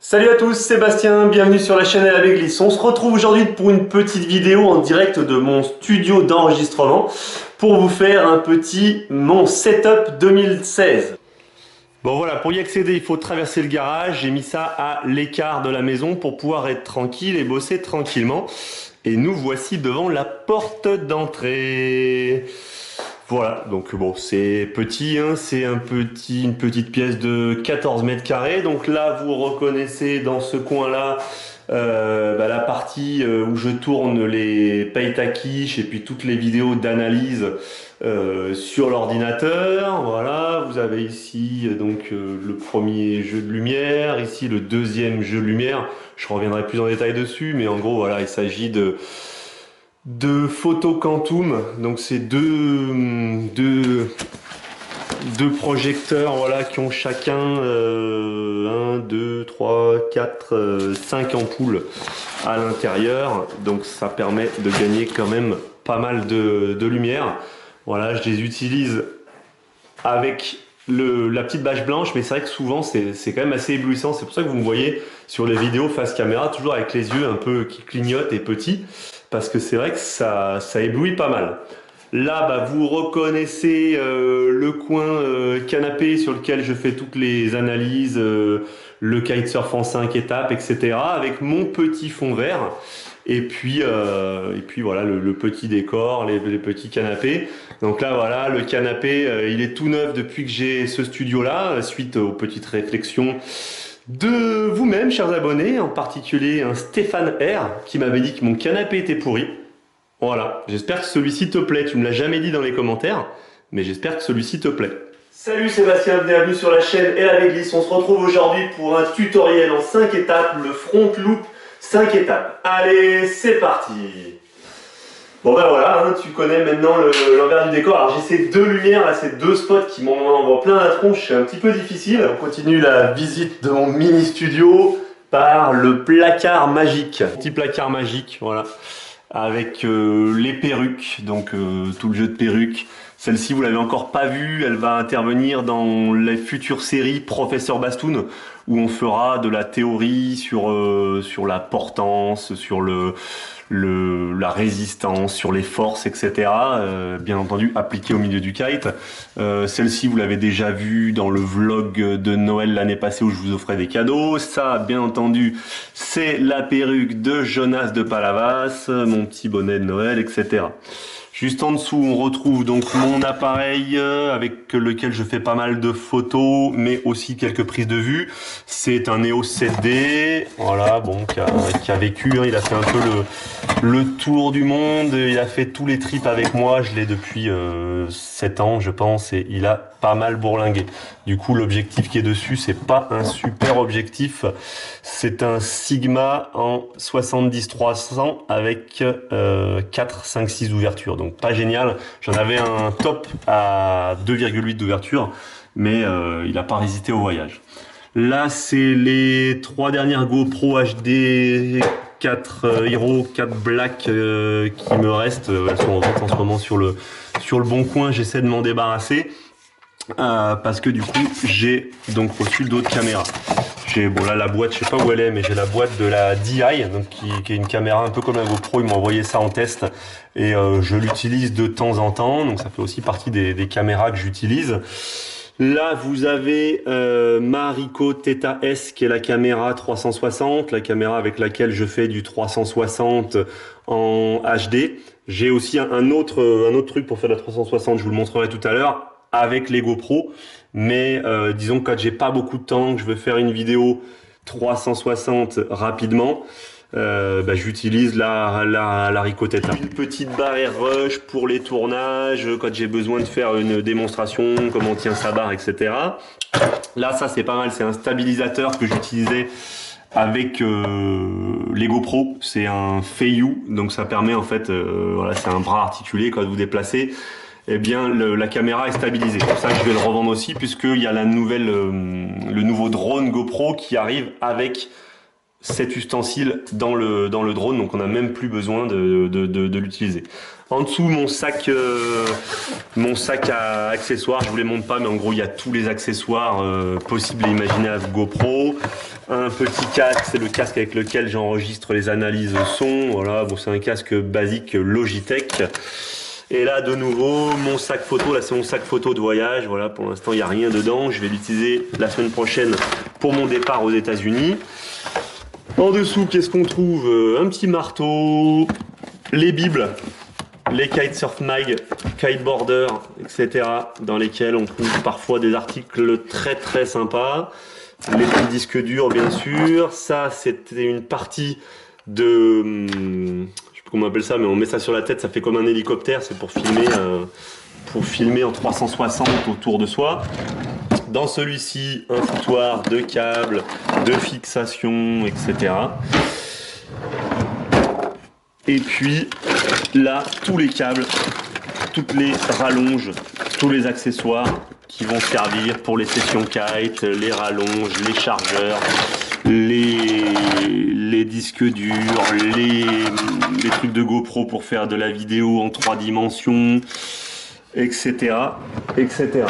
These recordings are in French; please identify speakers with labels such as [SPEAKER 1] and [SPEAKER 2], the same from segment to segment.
[SPEAKER 1] Salut à tous, Sébastien, bienvenue sur la chaîne avec Glisse. On se retrouve aujourd'hui pour une petite vidéo en direct de mon studio d'enregistrement pour vous faire mon setup 2016. Bon voilà, pour y accéder, il faut traverser le garage. J'ai mis ça à l'écart de la maison pour pouvoir être tranquille et bosser tranquillement. Et nous voici devant la porte d'entrée. Voilà, donc bon, c'est petit, hein, c'est une petite pièce de 14 mètres carrés. Donc là, vous reconnaissez dans ce coin-là la partie où je tourne les paye-ta-quiche et puis toutes les vidéos d'analyse sur l'ordinateur. Voilà, vous avez ici le premier jeu de lumière, ici le deuxième jeu de lumière. Je reviendrai plus en détail dessus, mais en gros, voilà, il s'agit de Photo Quantum, donc c'est deux projecteurs, voilà, qui ont chacun 1, 2, 3, 4, 5 ampoules à l'intérieur, donc ça permet de gagner quand même pas mal de lumière. Voilà, je les utilise avec la petite bâche blanche, mais c'est vrai que souvent c'est quand même assez éblouissant. C'est pour ça que vous me voyez sur les vidéos face caméra toujours avec les yeux un peu qui clignotent et petits, parce que c'est vrai que ça éblouit pas mal. Là, vous reconnaissez le coin canapé sur lequel je fais toutes les analyses, le kitesurf en 5 étapes, etc. avec mon petit fond vert. Et puis voilà le petit décor, les petits canapés. Donc là voilà, le canapé, il est tout neuf depuis que j'ai ce studio là, suite aux petites réflexions de vous-même, chers abonnés, en particulier un Stéphane R qui m'avait dit que mon canapé était pourri. Voilà, j'espère que celui-ci te plaît. Tu me l'as jamais dit dans les commentaires, mais j'espère que celui-ci te plaît. Salut Sébastien, bienvenue sur la chaîne et avec Glisse. On se retrouve aujourd'hui pour un tutoriel en 5 étapes, le front loop 5 étapes. Allez, c'est parti. Bon voilà, hein, tu connais maintenant l'envers du décor. Alors j'ai ces deux lumières, là, ces deux spots qui m'en envoient plein la tronche, c'est un petit peu difficile. On continue la visite de mon mini studio par le placard magique. Petit placard magique, voilà, avec les perruques, donc tout le jeu de perruques. Celle-ci, vous l'avez encore pas vue, elle va intervenir dans les futures séries Professeur Bastoun, où on fera de la théorie sur la portance, sur la résistance, sur les forces, etc. Bien entendu, appliquée au milieu du kite. Celle-ci, vous l'avez déjà vue dans le vlog de Noël l'année passée où je vous offrais des cadeaux. Ça, bien entendu, c'est la perruque de Jonas de Palavas, mon petit bonnet de Noël, etc. Juste en dessous, on retrouve donc mon appareil avec lequel je fais pas mal de photos, mais aussi quelques prises de vue. C'est un EOS 7D, voilà, bon, qui a vécu, hein, il a fait un peu le tour du monde, il a fait tous les trips avec moi, je l'ai depuis 7 ans, je pense, et il a pas mal bourlingué. Du coup, l'objectif qui est dessus, c'est pas un super objectif, c'est un Sigma en 70-300 avec 4, 5, 6 ouvertures. Donc pas génial. J'en avais un top à 2,8 d'ouverture, mais il n'a pas résisté au voyage. Là, c'est les 3 dernières GoPro HD 4 Hero, 4 Black qui me restent. Elles sont en vente en ce moment sur le bon coin. J'essaie de m'en débarrasser. Parce que du coup j'ai donc reçu d'autres caméras. Bon là la boîte, je sais pas où elle est, mais j'ai la boîte de la DJI, donc qui est une caméra un peu comme la GoPro. Ils m'ont envoyé ça en test et je l'utilise de temps en temps, donc ça fait aussi partie des caméras que j'utilise. Là vous avez ma Ricoh Theta S qui est la caméra 360, la caméra avec laquelle je fais du 360 en HD. J'ai aussi un autre truc pour faire la 360, je vous le montrerai tout à l'heure, avec les GoPro, mais disons que quand j'ai pas beaucoup de temps, que je veux faire une vidéo 360 rapidement, j'utilise la Ricoh Theta. Une petite barre Air Rush pour les tournages, quand j'ai besoin de faire une démonstration, comment on tient sa barre, etc. Là, ça c'est pas mal, c'est un stabilisateur que j'utilisais avec les GoPro, c'est un Feiyu, donc ça permet en fait, voilà, c'est un bras articulé quand vous déplacez. Eh bien, la caméra est stabilisée. C'est pour ça que je vais le revendre aussi, puisqu'il y a le nouveau drone GoPro qui arrive avec cet ustensile dans le drone, donc on n'a même plus besoin de l'utiliser. En dessous, mon sac à accessoires, je vous les montre pas, mais en gros, il y a tous les accessoires possibles et imaginables GoPro. un petit casque, c'est le casque avec lequel j'enregistre les analyses son. Voilà, bon, c'est un casque basique Logitech. Et là, de nouveau, mon sac photo. Là, c'est mon sac photo de voyage. Voilà, pour l'instant, il n'y a rien dedans. Je vais l'utiliser la semaine prochaine pour mon départ aux États-Unis. En dessous, qu'est-ce qu'on trouve? Un petit marteau, les bibles, les Kitesurf Mag, Kiteboarder, etc. dans lesquels on trouve parfois des articles très très sympas. Les petits disques durs, bien sûr. Ça, c'était une partie de... je sais plus comment on appelle ça, mais on met ça sur la tête, ça fait comme un hélicoptère. C'est pour filmer en 360 autour de soi. Dans celui-ci, un foutoir de câbles, de fixation, etc. Et puis là, tous les câbles, toutes les rallonges, tous les accessoires qui vont servir pour les sessions kite, les rallonges, les chargeurs, les disques durs, les trucs de GoPro pour faire de la vidéo en 3 dimensions, etc. etc.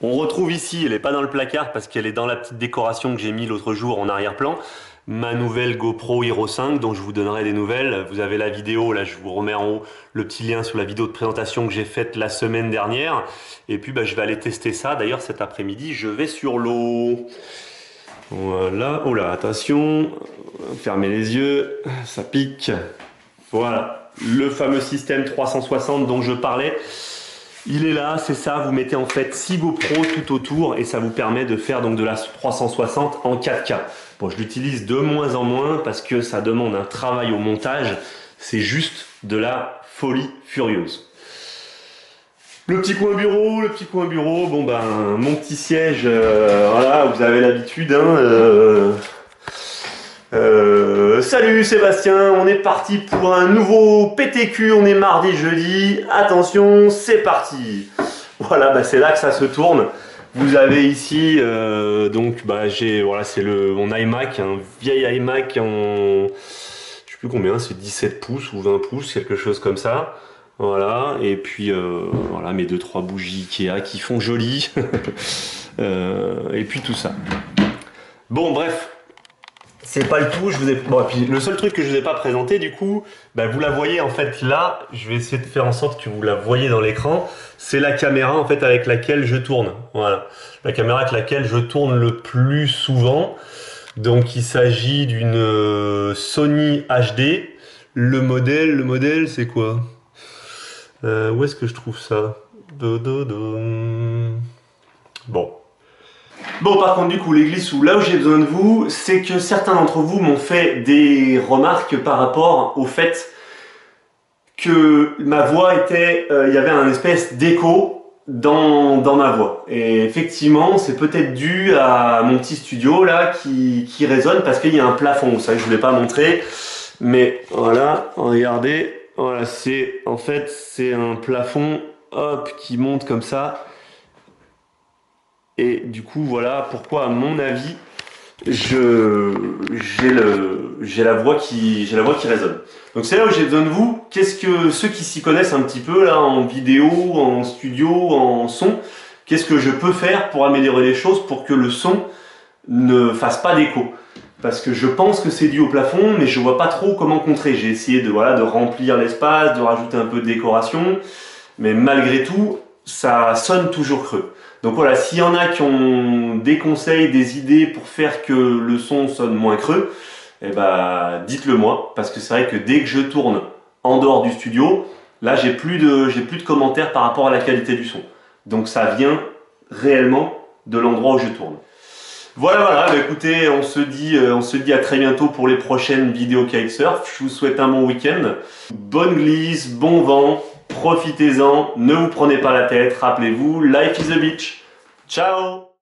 [SPEAKER 1] On retrouve ici, elle n'est pas dans le placard parce qu'elle est dans la petite décoration que j'ai mis l'autre jour en arrière-plan, ma nouvelle GoPro Hero 5 dont je vous donnerai des nouvelles. Vous avez la vidéo, là je vous remets en haut le petit lien sur la vidéo de présentation que j'ai faite la semaine dernière. Et puis je vais aller tester ça. D'ailleurs cet après-midi je vais sur l'eau. Voilà, oh là, attention, fermez les yeux, ça pique. Voilà, le fameux système 360 dont je parlais. Il est là, c'est ça, vous mettez en fait 6 GoPro tout autour et ça vous permet de faire donc de la 360 en 4K. Bon, je l'utilise de moins en moins parce que ça demande un travail au montage, c'est juste de la folie furieuse. Le petit coin bureau, bon mon petit siège, voilà, vous avez l'habitude, hein, salut Sébastien, on est parti pour un nouveau PTQ, on est mardi, jeudi, attention, c'est parti. Voilà, c'est là que ça se tourne. Vous avez ici, donc j'ai, voilà, c'est mon iMac, un vieil iMac en, je sais plus combien, c'est 17 pouces ou 20 pouces, quelque chose comme ça. Voilà, et puis voilà mes 2-3 bougies Ikea qui font joli. Et puis tout ça. Bon, bref. C'est pas le tout, bon, et puis le seul truc que je vous ai pas présenté du coup, vous la voyez en fait là, je vais essayer de faire en sorte que vous la voyez dans l'écran, c'est la caméra en fait avec laquelle je tourne, voilà, la caméra avec laquelle je tourne le plus souvent, donc il s'agit d'une Sony HD, le modèle c'est quoi? Où est-ce que je trouve ça? Bon, par contre, du coup, les glissous, là où j'ai besoin de vous, c'est que certains d'entre vous m'ont fait des remarques par rapport au fait que ma voix était... il y avait un espèce d'écho dans ma voix. Et effectivement, c'est peut-être dû à mon petit studio, là, qui résonne parce qu'il y a un plafond. C'est ça que je ne voulais pas montrer. Mais voilà, regardez. Voilà, en fait, c'est un plafond, hop, qui monte comme ça. Et du coup, voilà pourquoi, à mon avis, j'ai la voix qui résonne. Donc c'est là où j'ai besoin de vous. Qu'est-ce que ceux qui s'y connaissent un petit peu là en vidéo, en studio, en son, qu'est-ce que je peux faire pour améliorer les choses pour que le son ne fasse pas d'écho? Parce que je pense que c'est dû au plafond, mais je vois pas trop comment contrer. J'ai essayé de remplir l'espace, de rajouter un peu de décoration, mais malgré tout, ça sonne toujours creux. Donc voilà, s'il y en a qui ont des conseils, des idées pour faire que le son sonne moins creux, dites-le moi, parce que c'est vrai que dès que je tourne en dehors du studio, là j'ai plus de commentaires par rapport à la qualité du son. Donc ça vient réellement de l'endroit où je tourne. Voilà, écoutez, on se dit à très bientôt pour les prochaines vidéos kitesurf. Je vous souhaite un bon week-end. Bonne glisse, bon vent. Profitez-en, ne vous prenez pas la tête, rappelez-vous, life is a beach. Ciao!